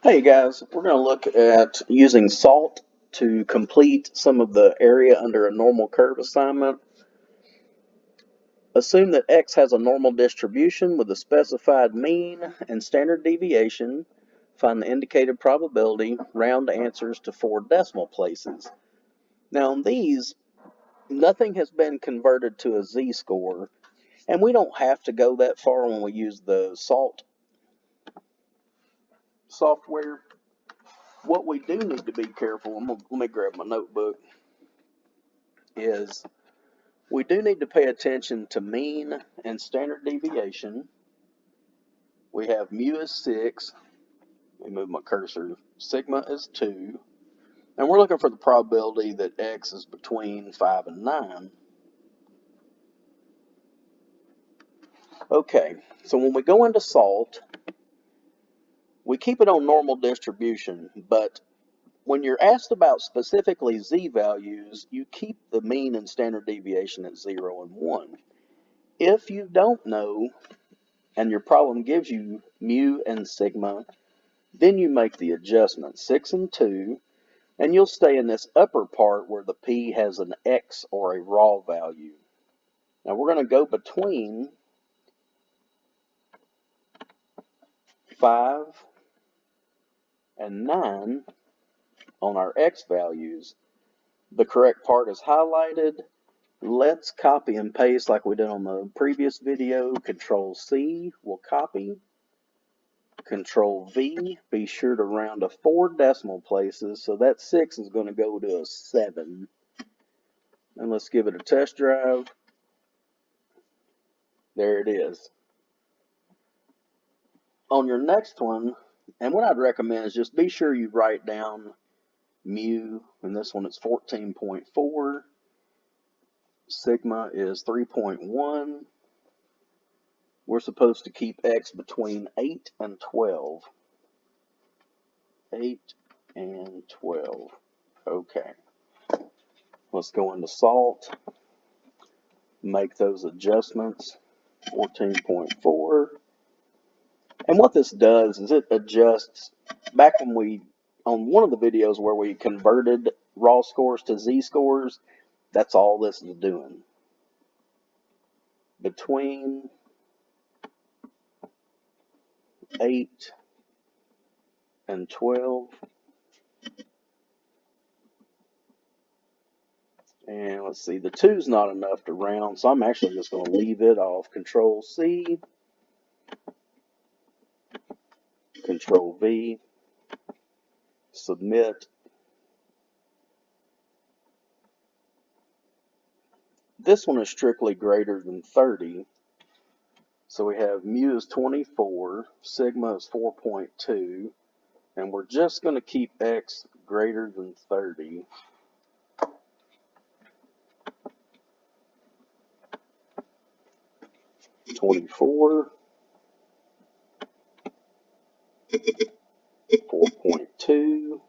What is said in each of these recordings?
Hey guys, we're going to look at using SALT to complete some of the area under a normal curve assignment. Assume that X has a normal distribution with a specified mean and standard deviation. Find the indicated probability, round answers to 4 decimal places. Now on these, nothing has been converted to a z-score, and we don't have to go that far when we use the SALT software. What we do need to be careful, let me grab my notebook, is we do need to pay attention to mean and standard deviation. We have mu is 6. Let me move my cursor. Sigma is 2. And we're looking for the probability that X is between 5 and 9. Okay, so when we go into SALT, we keep it on normal distribution, but when you're asked about specifically z values, you keep the mean and standard deviation at 0 and 1. If you don't know, and your problem gives you mu and sigma, then you make the adjustment, 6 and 2, and you'll stay in this upper part where the p has an x or a raw value. Now we're going to go between 5 and 9 on our x values. The correct part is highlighted. Let's copy and paste like we did on the previous video. Control C will copy. Control V, be sure to round to 4 decimal places, so that 6 is going to go to a 7. And let's give it a test drive. There it is. On your next one, and what I'd recommend is just be sure you write down mu, and this one is 14.4. Sigma is 3.1. We're supposed to keep X between 8 and 12. 8 and 12. Okay. Let's go into SALT. Make those adjustments. 14.4. And what this does is it adjusts, back when on one of the videos where we converted raw scores to z-scores, that's all this is doing. Between 8 and 12. And let's see, the 2 is not enough to round, so I'm actually just going to leave it off. Control C, Control V, submit. This one is strictly greater than 30. So we have mu is 24, sigma is 4.2, and we're just going to keep X greater than 30. .24, 4.2,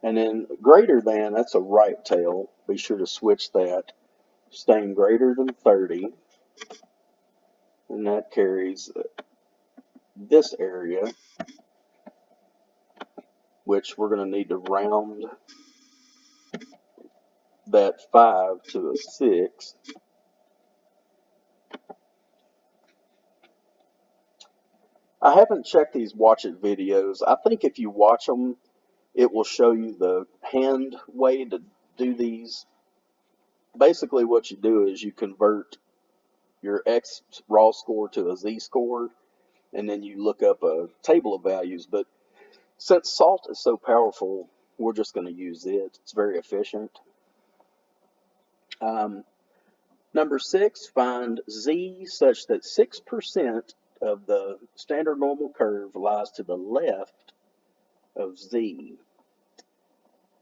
and then greater than, that's a right tail. Be sure to switch that. Staying greater than 30, and that carries this area, which we're going to need to round that 5 to a 6. I haven't checked these watch it videos. I think if you watch them, it will show you the hand way to do these. Basically what you do is you convert your X raw score to a Z score, and then you look up a table of values. But since SALT is so powerful, we're just going to use it. It's very efficient. Number 6, find Z such that 6% of the standard normal curve lies to the left of Z.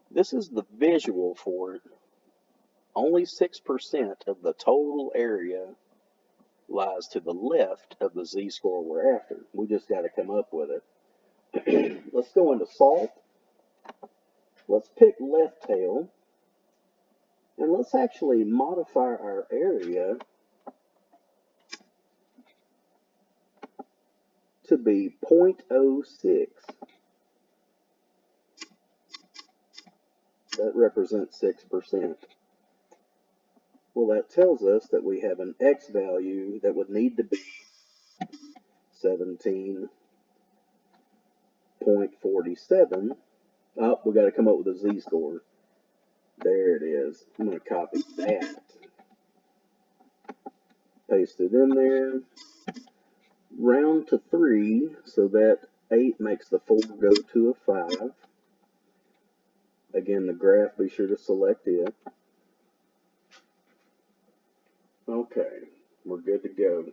This is the visual for it. Only 6% of the total area lies to the left of the z-score we're after. We just got to come up with it. Let's go into SALT. Let's pick left tail. And let's actually modify our area to be 0.06. That represents 6%. Well, that tells us that we have an x value that would need to be 17.47. Oh, we got to come up with a z-score. There it is. I'm going to copy that. Paste it in there. Round to 3, so that 8 makes the 4 go to a 5. Again, the graph, be sure to select it. Okay, we're good to go.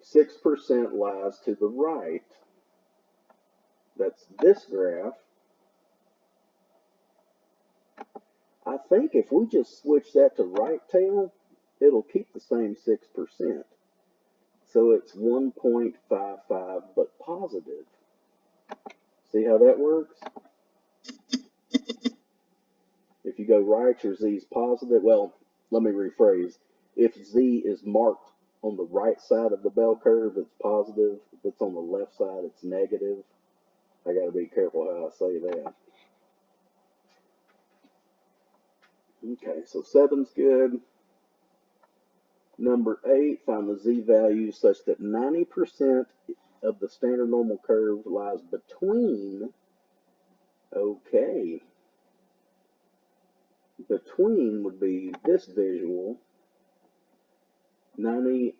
6% lies to the right. That's this graph. I think if we just switch that to right tail, it'll keep the same 6%. So it's 1.55 but positive. See how that works? If you go right, your z is positive. Well, let me rephrase. If z is marked on the right side of the bell curve, it's positive. If it's on the left side, it's negative. I got to be careful how I say that. Okay, so 7's good. Number 8, find the z value such that 90% of the standard normal curve lies between, okay, between would be this visual, 90%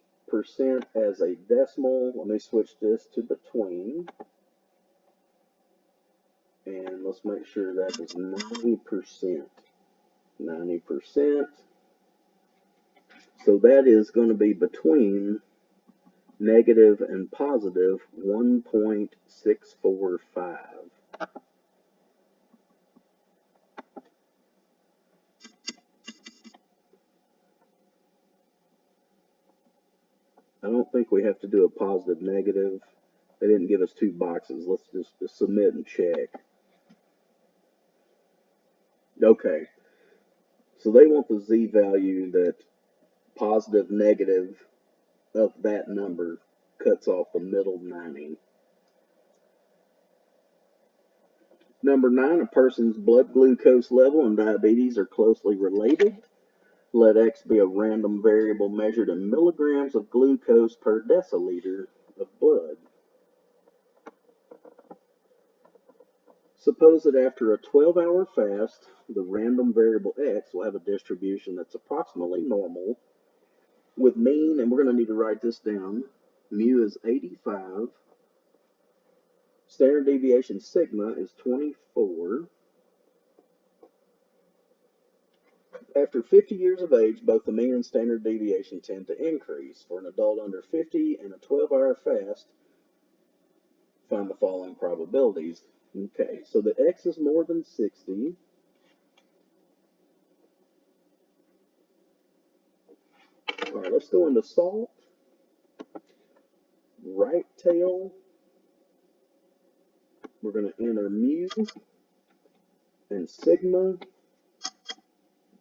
as a decimal. Let me switch this to between, and let's make sure that is 90%. 90%. So that is going to be between negative and positive 1.645. I don't think we have to do a positive negative. They didn't give us 2 boxes. Let's just submit and check. Okay. So they want the z value that positive negative of that number cuts off the middle 90. Number 9, a person's blood glucose level and diabetes are closely related. Let x be a random variable measured in milligrams of glucose per deciliter of blood. Suppose that after a 12-hour fast, the random variable x will have a distribution that's approximately normal, with mean, and we're going to need to write this down, mu is 85, standard deviation sigma is 24. After 50 years of age, both the mean and standard deviation tend to increase. For an adult under 50 and a 12-hour fast, find the following probabilities. Okay, so the x is more than 60. All right, let's go into salt. Right tail, we're going to enter mu and sigma.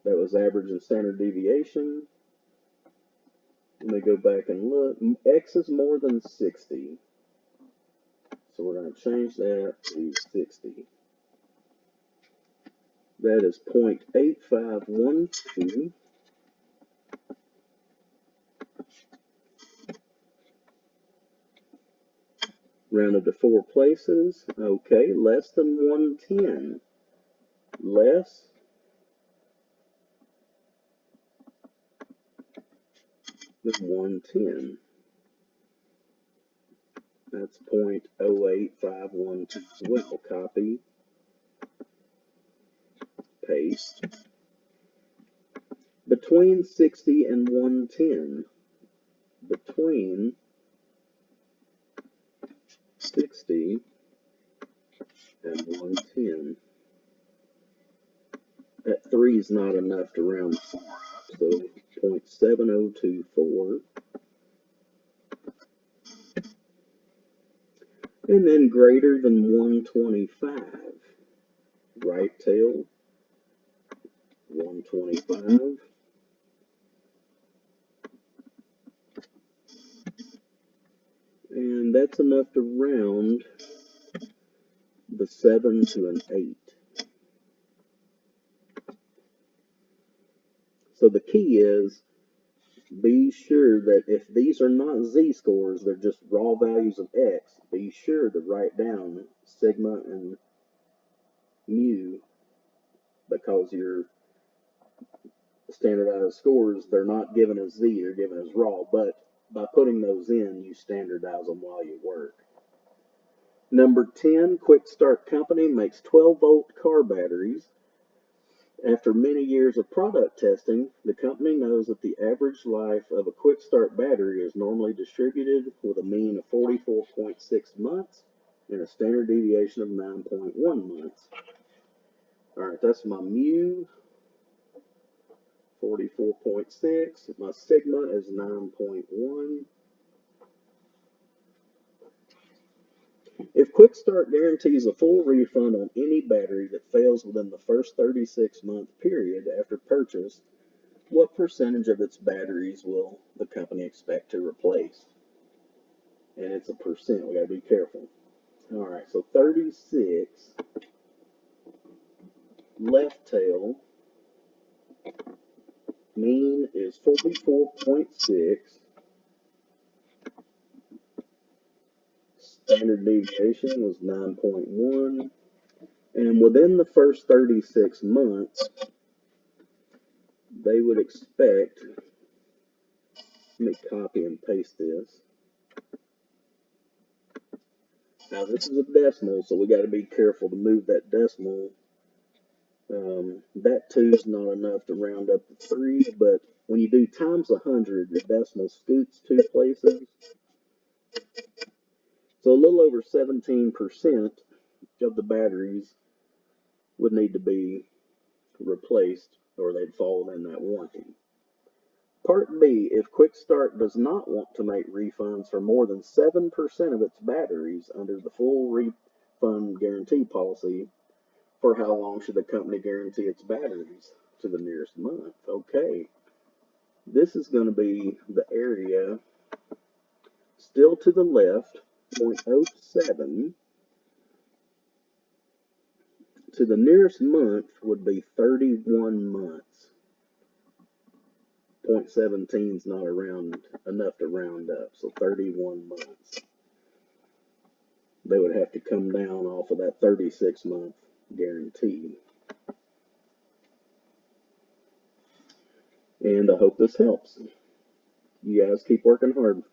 That was average and standard deviation. Let me go back and look. X is more than 60. So we're going to change that to 60. That is 0.8512. Rounded to 4 places. Okay, less than 110. Less than 110. That's 0.08512 as well. Copy, paste. Between 60 and 110. Between 60 and 110. That 3 is not enough to round 4 up, so 0.7024. And then greater than 125. Right tail, 125. And that's enough to round the 7 to an 8. So the key is be sure that if these are not z-scores, they're just raw values of x, be sure to write down sigma and mu, because your standardized scores, they're not given as z, they're given as raw, but by putting those in, you standardize them while you work. Number 10, Quick Start Company makes 12-volt car batteries. After many years of product testing, the company knows that the average life of a quick start battery is normally distributed with a mean of 44.6 months and a standard deviation of 9.1 months. All right, that's my mu, 44.6. My sigma is 9.1. If Quick Start guarantees a full refund on any battery that fails within the first 36-month period after purchase, what percentage of its batteries will the company expect to replace? And it's a percent. We got to be careful. All right, so 36 left tail, mean is 44.6. Standard deviation was 9.1. And within the first 36 months, they would expect, let me copy and paste this. Now this is a decimal, so we got to be careful to move that decimal. That 2 is not enough to round up to 3, but when you do times 100, your decimal scoots 2 places. So a little over 17% of the batteries would need to be replaced, or they'd fall within that warranty. Part B, if Quick Start does not want to make refunds for more than 7% of its batteries under the full refund guarantee policy, for how long should the company guarantee its batteries? To the nearest month. Okay. This is going to be the area still to the left, 0.07. To the nearest month would be 31 months. 0.17 is not around enough to round up, so 31 months. They would have to come down off of that 36-month guarantee. And I hope this helps. You guys keep working hard.